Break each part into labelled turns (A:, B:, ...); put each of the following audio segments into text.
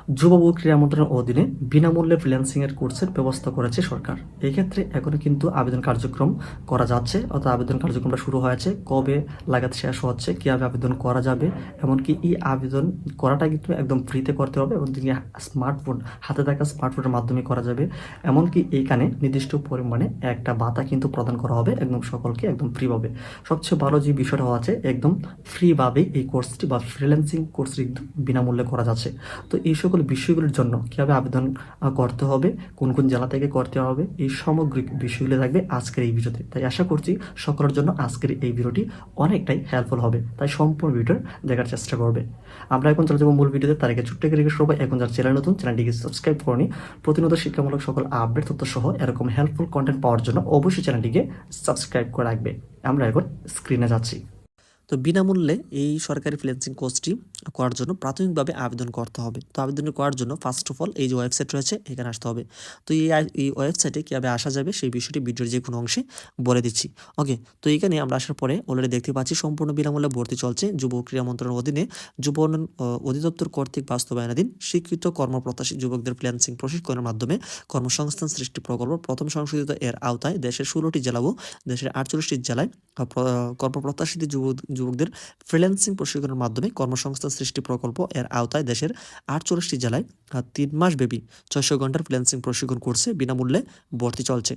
A: যুব ও ক্রীড়া মন্ত্রণালয়ের অধীনে বিনামূল্যে ফ্রিল্যান্সিংয়ের কোর্সের ব্যবস্থা করেছে সরকার। এই ক্ষেত্রে এখনো কিন্তু আবেদন কার্যক্রম করা যাচ্ছে, অর্থাৎ আবেদন কার্যক্রমটা শুরু হয়েছে, কবে লাগাতে শেষ হচ্ছে, কীভাবে আবেদন করা যাবে, এমনকি এই আবেদন করাটা কিন্তু একদম ফ্রিতে করতে হবে এবং তিনি স্মার্টফোন, হাতে থাকা স্মার্টফোনের মাধ্যমে করা যাবে। এমনকি এইখানে নির্দিষ্ট পরিমাণে একটা ভাতা কিন্তু প্রদান করা হবে একদম সকলকে, একদম ফ্রিভাবে। সবচেয়ে ভালো যে বিষয়টা আছে, একদম ফ্রিভাবেই এই কোর্সটি বা ফ্রিল্যান্সিং কোর্সটি বিনামূল্যে করা যাচ্ছে। তো এই সকল বিষয়গুলোর জন্য কীভাবে আবেদন করতে হবে, কোন কোন জেলা থেকে করতে হবে, এই সামগ্রিক বিষয়গুলো থাকবে আজকের এই ভিডিওতে। তাই আশা করছি সকলের জন্য আজকের এই ভিডিওটি অনেকটাই হেল্পফুল হবে, তাই সম্পূর্ণ ভিডিও দেখার চেষ্টা করবে। আমরা এখন চলে যাবো মূল ভিডিওতে। তার আগে ছোট্ট একটা রিকোয়েস্ট করবো, এখন যারা চ্যানেল নতুন, চ্যানেলটিকে সাবস্ক্রাইব করনি, প্রতিনিয়ত শিক্ষামূলক সকল আপডেট তথ্য সহ এরকম হেল্পফুল কন্টেন্ট পাওয়ার জন্য অবশ্যই চ্যানেলটিকে সাবস্ক্রাইব করে রাখবে। আমরা এখন স্ক্রিনে যাচ্ছি। তো বিনামূল্যে এই সরকারি ফ্রিল্যান্সিং কোর্সটি করার জন্য প্রাথমিকভাবে আবেদন করতে হবে। তো আবেদন করার জন্য ফার্স্ট অফ অল এই যে ওয়েবসাইট রয়েছে এখানে আসতে হবে। তো এই ওয়েবসাইটে কীভাবে আসা যাবে সেই বিষয়টি ভিডিওর যে কোনো অংশে বলে দিচ্ছি। ওকে, তো এখানে আমরা আসার পরে অলরেডি দেখতে পাচ্ছি সম্পূর্ণ বিনামূল্যে ভর্তি চলছে। যুব ক্রীড়া মন্ত্রণালয়ের অধীনে যুব উন্নয়ন অধিদপ্তর কর্তৃক বাস্তবায়নাধীন স্বীকৃত কর্মপ্রত্যাশী যুবকদের ফ্রিল্যান্সিং প্রশিক্ষণের মাধ্যমে কর্মসংস্থান সৃষ্টি প্রকল্প প্রথম সংশোধিত এর আওতায় দেশের 16টি জেলা ও দেশের 48টি জেলায় কর্মপ্রত্যাশী যুবকদের ফ্রিল্যান্সিং প্রশিক্ষণের মাধ্যমে কর্মসংস্থান সৃষ্টি প্রকল্প এর আওতায় দেশের 48টি জেলায় 3 মাস ব্যাপী 600 ঘন্টার ফ্রিল্যান্সিং প্রশিক্ষণ কোর্সে বিনামূল্যে ভর্তি চলছে।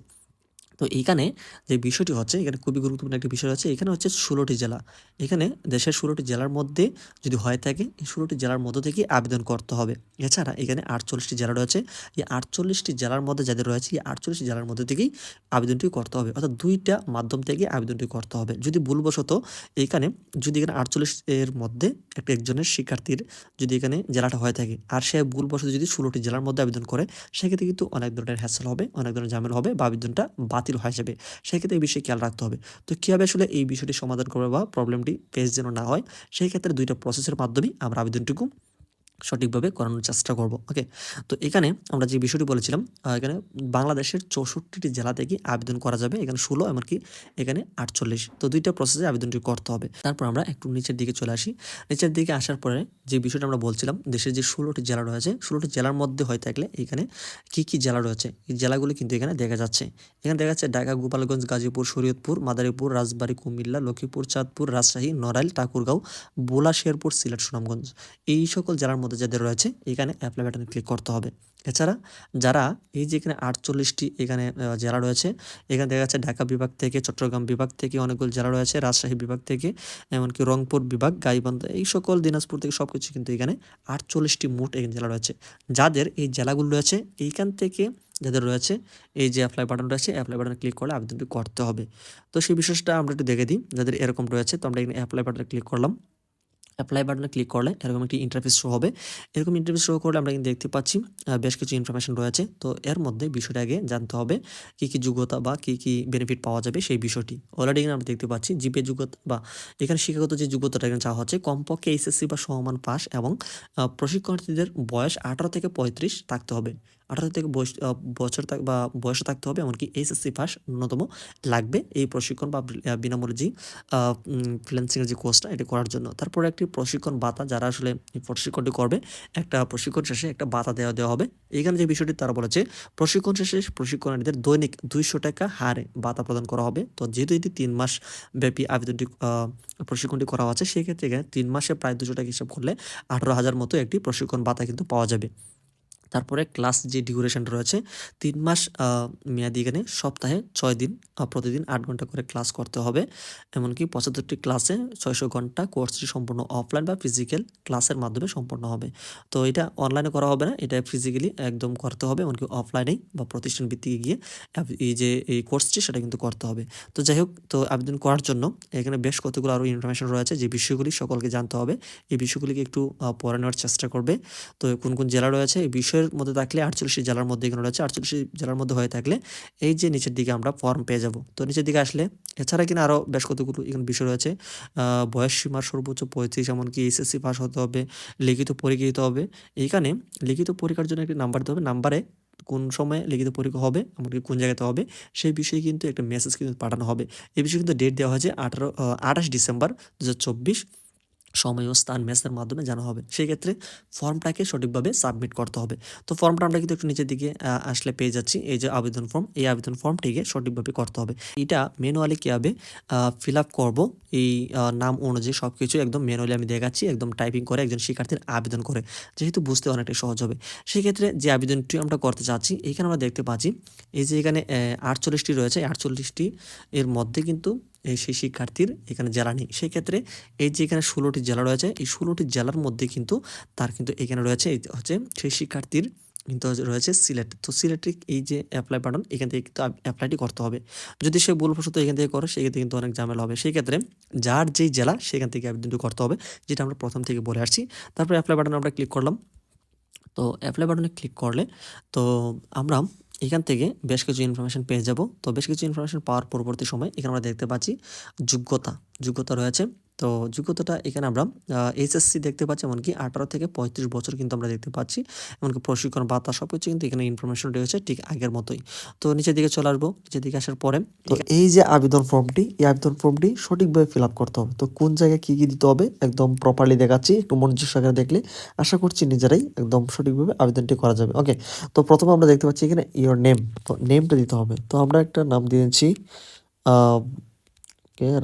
A: তো এইখানে যে বিষয়টি হচ্ছে, এখানে খুবই গুরুত্বপূর্ণ একটি বিষয় হচ্ছে, এখানে হচ্ছে 16টি জেলা। এখানে দেশের 16টি জেলার মধ্যে যদি হয়ে থাকে, এই 16টি জেলার মধ্য থেকে আবেদন করতে হবে। এছাড়া এখানে 48টি জেলা রয়েছে। এই 48টি জেলার মধ্যে যাদের রয়েছে, এই 48টি জেলার মধ্যে থেকেই আবেদনটি করতে হবে, অর্থাৎ 2টা মাধ্যম থেকে আবেদনটি করতে হবে। যদি ভুলবশত এখানে 48 এর মধ্যে একজনের শিক্ষার্থীর যদি এখানে জেলাটা হয়ে থাকে আর সে ভুলবশত যদি 16টি জেলার মধ্যে আবেদন করে, সেক্ষেত্রে কিন্তু অনেক ধরনের হ্যাসেল হবে, অনেক ধরনের ঝামেলা হবে বা আবেদনটা বাতিল হয়ে যাবে। সেক্ষেত্রে এই বিষয়ে খেয়াল রাখতে হবে। তো কীভাবে আসলে এই বিষয়টি সমাধান করবে বা প্রবলেমটি ফেস যেন না হয়, সেই ক্ষেত্রে 2টা প্রসেসের মাধ্যমেই আমরা আবেদনটুকু সঠিকভাবে করানোর চেষ্টা করব। ওকে, তো এখানে আমরা যে বিষয়টি বলেছিলাম, এখানে বাংলাদেশের 64টি জেলা থেকে আবেদন করা যাবে। এখানে 16, এমনকি এখানে 48। তো 2টা প্রসেসে আবেদনটি করতে হবে। তারপর আমরা একটু নিচের দিকে চলে আসি। নিচের দিকে আসার পরে যে বিষয়টা আমরা বলছিলাম, দেশের যে 16টি জেলা রয়েছে, 16টি জেলার মধ্যে হয়ে থাকলে এখানে কি জেলা রয়েছে, এই জেলাগুলো কিন্তু এখানে দেখা যাচ্ছে। এখানে দেখা যাচ্ছে ঢাকা, গোপালগঞ্জ, গাজীপুর, শরীয়তপুর, মাদারীপুর, রাজবাড়ী, কুমিল্লা, লক্ষ্মীপুর, চাঁদপুর, রাজশাহী, নড়াইল, ঠাকুরগাঁও, ভোলা, শেরপুর, সিলেট, সুনামগঞ্জ। এই সকল জেলার মধ্যে যাদের রয়েছে এখানে অ্যাপ্লাই বাটনে ক্লিক করতে হবে। এছাড়া যারা এই যে এখানে 48টি এখানে জেলা রয়েছে, এখানে দেখা যাচ্ছে ঢাকা বিভাগ থেকে, চট্টগ্রাম বিভাগ থেকে অনেকগুলো জেলা রয়েছে, রাজশাহী বিভাগ থেকে, এমনকি রংপুর বিভাগ, গাইবান্ধা, এই সকল দিনাজপুর থেকে সবকিছু কিন্তু এখানে 48টি মোট এখানে জেলা রয়েছে। যাদের এই জেলাগুলো রয়েছে, এইখান থেকে যাদের রয়েছে এই যে অ্যাপ্লাই বাটন রয়েছে, অ্যাপ্লাই বাটনে ক্লিক করলে আবেদনটি করতে হবে। তো সেই বিষয়টা আমরা একটু দেখে দিই। যাদের এরকম রয়েছে, তো আমরা এখানে অ্যাপ্লাই বাটনে ক্লিক করলাম। অ্যাপ্লাই বাটনে ক্লিক করলে এরকম একটি ইন্টারফেস শো হবে। এরকম ইন্টারফেস শো করলে আমরা কিন্তু দেখতে পাচ্ছি বেশ কিছু ইনফরমেশন রয়েছে। তো এর মধ্যে বিষয়টা আগে জানতে হবে কি যোগ্যতা বা কি বেনিফিট পাওয়া যাবে সেই বিষয়টি। অলরেডি এখানে আমরা দেখতে পাচ্ছি জিপিএ যোগ্যতা বা এখানে শিক্ষাগত যে যোগ্যতাটা এখানে চাওয়া হচ্ছে, কমপক্ষে এইচএসসি বা সমমান পাস এবং প্রশিক্ষণার্থীদের বয়স 18 থেকে 35 থাকতে হবে। 18 থেকে বছর বা বয়সে থাকতে হবে, এমনকি এইচএসসি পাস ন্যূনতম লাগবে এই প্রশিক্ষণ বা বিনামূল্যে যে ফ্রিল্যান্সিংয়ের যে কোর্সটা এটা করার জন্য। তারপরে একটি প্রশিক্ষণ ভাতা, যারা আসলে এই প্রশিক্ষণটি করবে, একটা প্রশিক্ষণ শেষে একটা ভাতা দেওয়া হবে। এখানে যে বিষয়টি তারা বলেছে, প্রশিক্ষণ শেষে প্রশিক্ষণার্থীদের দৈনিক 200 টাকা হারে ভাতা প্রদান করা হবে। তো যেহেতু এটি 3 মাস ব্যাপী আবেদনটি প্রশিক্ষণটি করা হচ্ছে, সেক্ষেত্রে এখানে 3 মাসে প্রায় 200 টাকা হিসাব করলে 18,000 মতো একটি প্রশিক্ষণ ভাতা কিন্তু পাওয়া যাবে। তারপরে ক্লাস যে ডিউরেশনটা রয়েছে, 3 মাস মেয়াদি, এখানে সপ্তাহে 6 দিন, প্রতিদিন 8 ঘন্টা করে ক্লাস করতে হবে। এমনকি 75টি ক্লাসে 600 ঘন্টা কোর্সটি সম্পূর্ণ অফলাইন বা ফিজিক্যাল ক্লাসের মাধ্যমে সম্পন্ন হবে। তো এটা অনলাইনে করা হবে না, এটা ফিজিক্যালি একদম করতে হবে, এমনকি অফলাইনেই বা প্রতিষ্ঠান ভিত্তিকে গিয়ে এই যে এই কোর্সটি সেটা কিন্তু করতে হবে। তো যাই হোক, তো আবেদন করার জন্য এখানে বেশ কতগুলো আরও ইনফরমেশন রয়েছে, যে বিষয়গুলি সকলকে জানতে হবে। এই বিষয়গুলিকে একটু পড়ে নেওয়ার চেষ্টা করবে। তো কোন কোন জেলা রয়েছে এই বিষয়ের মধ্যে থাকলে 48 জেলার মধ্যে এখানে রয়েছে, 48 জেলার মধ্যে হয়ে থাকলে এই যে নিচের দিকে আমরা ফর্ম পেয়ে যাব। তো নিচের দিকে আসলে এছাড়া কিনা আরও বেশ কতগুলো এখানে বিষয় রয়েছে। বয়স সীমার সর্বোচ্চ 35, এমনকি এইচএসসি পাস হতে হবে, লিখিত পরীক্ষা দিতে হবে। এইখানে লিখিত পরীক্ষার জন্য একটি নাম্বার দিতে হবে, নাম্বারে কোন সময় লিখিত পরীক্ষা হবে, এমনকি কোন জায়গাতে হবে সেই বিষয়ে কিন্তু একটা মেসেজ কিন্তু পাঠানো হবে। এই বিষয়ে কিন্তু ডেট দেওয়া হয়েছে 28 ডিসেম্বর 2024। সময় ও স্থান ম্যাচের মাধ্যমে জানা হবে। সেই ক্ষেত্রে ফর্মটাকে সঠিকভাবে সাবমিট করতে হবে। তো ফর্মটা আমরা কিন্তু একটু নিচের দিকে আসলে পেয়ে যাচ্ছি। এই যে আবেদন ফর্ম, এই আবেদন ফর্মটিকে সঠিকভাবে করতে হবে। এটা ম্যানুয়ালি কীভাবে ফিল আপ করবো, এই নাম অনুযায়ী সব কিছু একদম ম্যানুয়ালি আমি দেখাচ্ছি, একদম টাইপিং করে একজন শিক্ষার্থীর আবেদন করে, যেহেতু বুঝতে অনেকটাই সহজ হবে। সেক্ষেত্রে যে আবেদনটি আমরা করতে চাচ্ছি, এইখানে আমরা দেখতে পাচ্ছি এই যে এখানে 48টি রয়েছে, 48টি এর মধ্যে কিন্তু সেই শিক্ষার্থীর এখানে জেলা নেই। সেই ক্ষেত্রে এই যে এখানে 16টি জেলা রয়েছে, এই 16টি জেলার মধ্যে কিন্তু তার কিন্তু এখানে রয়েছে এই হচ্ছে সেই শিক্ষার্থীর কিন্তু রয়েছে সিলেট। তো সিলেটের এই যে অ্যাপ্লাই বাটন, এখান থেকে কিন্তু অ্যাপ্লাইটি করতে হবে। যদি সে ভুলবশত এখান থেকে করে, সেক্ষেত্রে কিন্তু অনেক ঝামেলা হবে। সেই ক্ষেত্রে যার যেই জেলা, সেখান থেকে আবেদনটি করতে হবে, যেটা আমরা প্রথম থেকে বলে আসছি। তারপরে অ্যাপ্লাই বাটনে আমরা ক্লিক করলাম। তো অ্যাপ্লাই বাটনে ক্লিক করলে তো আমরা এখান থেকে বেশ কিছু ইনফরমেশন পেয়ে যাব। তো বেশ কিছু ইনফরমেশন পাওয়ার পরবর্তী সময় এখানে আমরা দেখতে পাচ্ছি যোগ্যতা রয়েছে। তো যোগ্যতাটা এখানে আমরা এইচএসসি দেখতে পাচ্ছি, এমনকি 18 থেকে 35 বছর কিন্তু আমরা দেখতে পাচ্ছি। এমনকি প্রশিক্ষণ ভাতা সবকিছু কিন্তু এখানে ইনফরমেশন রয়েছে ঠিক আগের মতোই। তো নিচের দিকে চলে আসবো। নিচের দিকে আসার পরে তো এই যে আবেদন ফর্মটি, এই আবেদন ফর্মটি সঠিকভাবে ফিল আপ করতে হবে। তো কোন জায়গায় কী দিতে হবে একদম প্রপারলি দেখাচ্ছি, একটু মনোযোগ সহকারে দেখলে আশা করছি নিজেরাই একদম সঠিকভাবে আবেদনটি করা যাবে। ওকে, তো প্রথমে আমরা দেখতে পাচ্ছি এখানে ইওর নেম, তো নেমটা দিতে হবে। তো আমরা একটা নাম দিয়েছি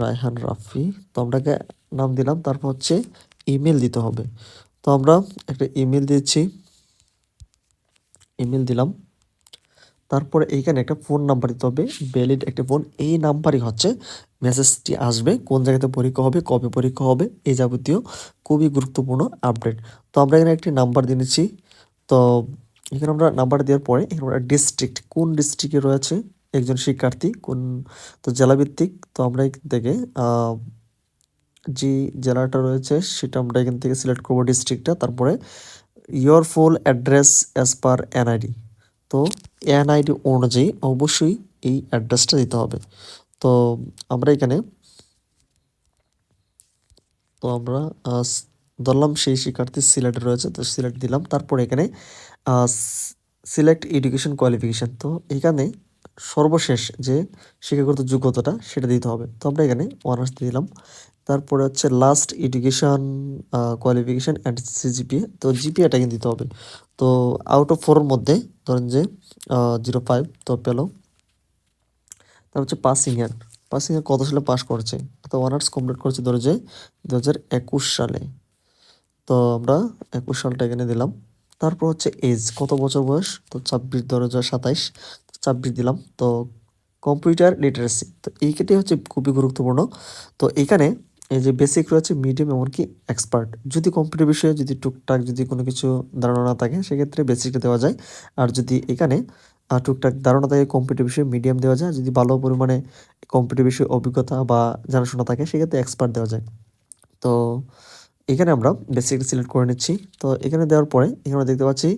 A: রায়হান রাফি। তো আমরাকে নাম দিলাম। তারপর হচ্ছে ইমেল দিতে হবে। তো আমরা একটা ইমেল দিয়েছি, ইমেল দিলাম। তারপরে এইখানে একটা ফোন নাম্বার দিতে হবে, ভ্যালিড একটা ফোন। এই নাম্বারই হচ্ছে মেসেজটি আসবে, কোন জায়গাতে পরীক্ষা হবে, কবে পরীক্ষা হবে, এই যাবতীয় খুবই গুরুত্বপূর্ণ আপডেট। তো আমরা এখানে একটি নাম্বার দিয়েছি। তো এখানে আমরা নাম্বার দেওয়ার পরে এখানে আমরা ডিস্ট্রিক্ট, কোন ডিস্ট্রিক্টে রয়েছে একজন শিক্ষার্থী, কোন, তো জেলাভিত্তিক। তো আমরা এখান থেকে যে জেলাটা রয়েছে সেটা আমরা এখান থেকে সিলেক্ট করবো ডিস্ট্রিক্টটা। তারপরে your full address as per NID. তো এনআইডি অনুযায়ী অবশ্যই এই অ্যাড্রেসটা দিতে হবে। তো আমরা এখানে তো আমরা ধরলাম সেই শিক্ষার্থী সিলেটে রয়েছে, তো সিলেট দিলাম। তারপরে এখানে সিলেক্ট এডুকেশন কোয়ালিফিকেশান, তো এখানে সর্বশেষ যে শিক্ষাগত যোগ্যতাটা সেটা দিতে হবে। তো আমরা এখানে অনার্স দিলাম। তারপরে হচ্ছে last education qualification and CGPA, তো জিপিএটা কিন্তু দিতে হবে। তো আউট অফ 4 মধ্যে ধরেন যে 0.5 তো পেলো। তারপর হচ্ছে পাসিং ইয়ার কত সালে পাস করেছে, তো অনার্স কমপ্লিট করেছে ধরে যে 2021 সালে। তো আমরা 21 সালটা এখানে দিলাম। তারপর হচ্ছে এজ, কত বছর বয়স, তো 26 2027, 26 দিলাম। তো কম্পিউটার লিটারেসি, তো এইটাই হচ্ছে খুবই গুরুত্বপূর্ণ। তো এখানে এই যে বেসিক রয়েছে, মিডিয়াম, এমনকি এক্সপার্ট। যদি কম্পিউটার বিষয়ে যদি টুকটাক যদি কোনো কিছু ধারণা না থাকে, সেক্ষেত্রে বেসিকটা দেওয়া যায়। আর যদি এখানে টুকটাক ধারণা থাকে কম্পিউটার বিষয়ে, মিডিয়াম দেওয়া যায়। যদি ভালো পরিমাণে কম্পিউটার বিষয়ে অভিজ্ঞতা বা জানাশোনা থাকে, সেক্ষেত্রে এক্সপার্ট দেওয়া যায়। তো এখানে আমরা বেসিকটা সিলেক্ট করে নিচ্ছি। তো এখানে দেওয়ার পরে এখানে আমরা দেখতে পাচ্ছি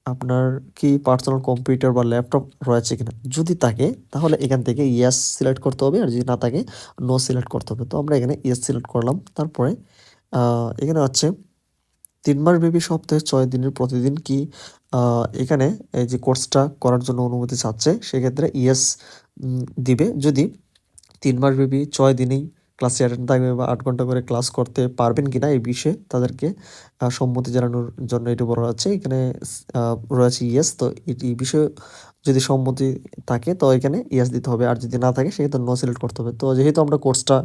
A: আপনার কি পার্সোনাল কম্পিউটার বা ল্যাপটপ রয়েছে কিনা। যদি থাকে তাহলে এখান থেকে ইয়েস সিলেক্ট করতে হবে, আর যদি না থাকে নো সিলেক্ট করতে হবে। তো আমরা এখানে ইয়েস সিলেক্ট করলাম। তারপরে এখানে হচ্ছে 3 মাস ব্যাপী সপ্তাহে 6 দিনের প্রতিদিন কি এখানে এই যে কোর্সটা করার জন্য অনুমতি চাচ্ছে, সেক্ষেত্রে ইয়েস দিবে। যদি 3 মাস ব্যাপী 6 দিনেই ক্লাসে অ্যাটেন্ড থাকবে বা 8 ঘন্টা করে ক্লাস করতে পারবেন কিনা, এই বিষয়ে তাদেরকে সম্মতি জানানোর জন্য এটি বলা হচ্ছে। এখানে রয়েছে ইয়েস। তো এই বিষয়ে যদি সম্মতি থাকে তো এখানে ইয়েস দিতে হবে, আর যদি না থাকে সেক্ষেত্রে নো সিলেক্ট করতে হবে। তো যেহেতু আমরা কোর্সটা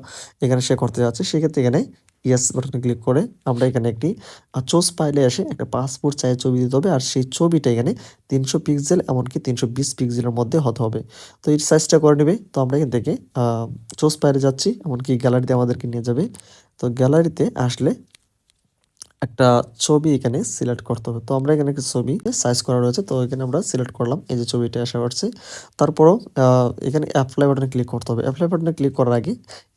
A: এখানে সে করতে যাচ্ছে, সেক্ষেত্রে এখানে ইয়েস বাটনে ক্লিক করে আমরা এখানে একটি চুজ ফাইলে এসে একটা পাসপোর্ট সাইজ ছবি দিতে হবে, আর সেই ছবিটা এখানে 300 পিক্সেল এমনকি 320 পিক্সেলের মধ্যে হতে হবে। তো এই সাইজটা করে নেবে। তো আমরা এখান থেকে চুজ ফাইলে যাচ্ছি, এমনকি গ্যালারিতে আমাদেরকে নিয়ে যাবে। তো গ্যালারিতে আসলে একটা ছবি এখানে সিলেক্ট করতে হবে। তো আমরা এখানে একটা ছবি সাইজ করা রয়েছে, তো এখানে আমরা সিলেক্ট করলাম, এই যে ছবিটা আসা করছে। তারপরও এখানে অ্যাপ্লাই বাটনে ক্লিক করতে হবে। অ্যাপ্লাই বাটনে ক্লিক করার আগে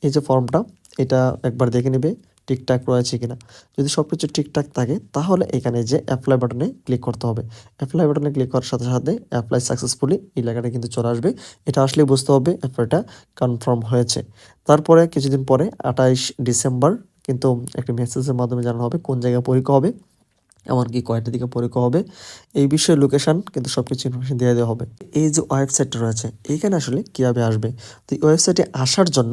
A: এই যে ফর্মটা, এটা একবার দেখে নেবে ঠিকঠাক রয়েছে কিনা। যদি সব কিছু ঠিকঠাক থাকে তাহলে এখানে যে অ্যাপ্লাই বাটনে ক্লিক করতে হবে। অ্যাপ্লাই বাটনে ক্লিক করার সাথে সাথে অ্যাপ্লাই সাকসেসফুলি এই লেখাটা কিন্তু চলে আসবে। এটা আসলেই বুঝতে হবে অ্যাপ্লাইটা কনফার্ম হয়েছে। তারপরে কিছুদিন পরে 28 ডিসেম্বর কিন্তু একটি মেসেজের মাধ্যমে জানানো হবে কোন জায়গায় পরীক্ষা হবে,
B: এমনকি কয়টার দিকে পরীক্ষা হবে এই বিষয়ে লোকেশন কিন্তু সব কিছু ইনফরমেশন দিয়ে দেওয়া হবে। এই যে ওয়েবসাইটটা রয়েছে এইখানে আসলে কীভাবে আসবে, তো এই ওয়েবসাইটে আসার জন্য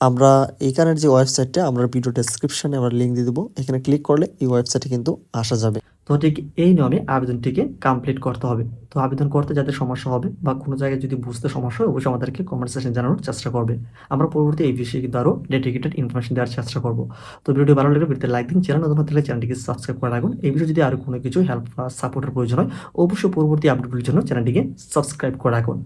B: আমরা এইখানের যে ওয়েবসাইটটা আমরা ভিডিও ডেসক্রিপশনে আমরা লিঙ্ক দিয়ে দেবো, এখানে ক্লিক করলে এই ওয়েবসাইটে কিন্তু আসা যাবে।
A: তো ঠিক এই নিয়মে আবেদনটিকে কমপ্লিট করতে হবে। তো আবেদন করতে যাদের সমস্যা হবে বা কোনো জায়গায় যদি বুঝতে সমস্যা হয় অবশ্যই আমাদেরকে কমেন্ট সেকশনে জানানোর চেষ্টা করবে। আমরা পরবর্তী এই বিষয়ে কিন্তু আরও ডেডিকেটেড ইনফরমেশন দেওয়ার চেষ্টা করব। তো ভিডিওটি ভালো লাগলে ভিডিওতে লাইক দিন, চ্যানেল নতুন হতে হলে চ্যানেলটিকে সাবস্ক্রাইব করে রাখুন। এই বিষয়ে যদি আরও কোনো কিছু হেল্প বা সাপোর্টের প্রয়োজন হয় অবশ্যই পরবর্তী আপডেটগুলির জন্য চ্যানেলটিকে সাবস্ক্রাইব করে রাখুন।